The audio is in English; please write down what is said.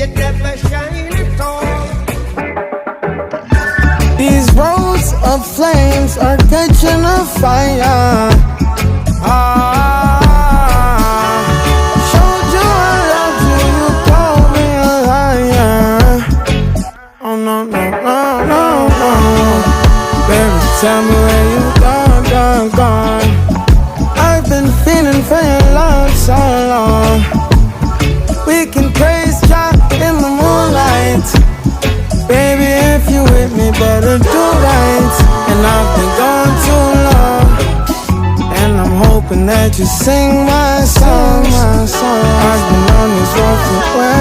you never shine at all. These roads of flames are catching a fire. Showed you I loved you, you called me a liar. Oh no, no, no, no, no. Baby, tell me where you gone, gone, gone. I've been feeling for your love so long. We can praise God in the moonlight. Baby, if you with me, better do right. And I've been gone too long, and I'm hoping that you sing my song. I've been on this road for way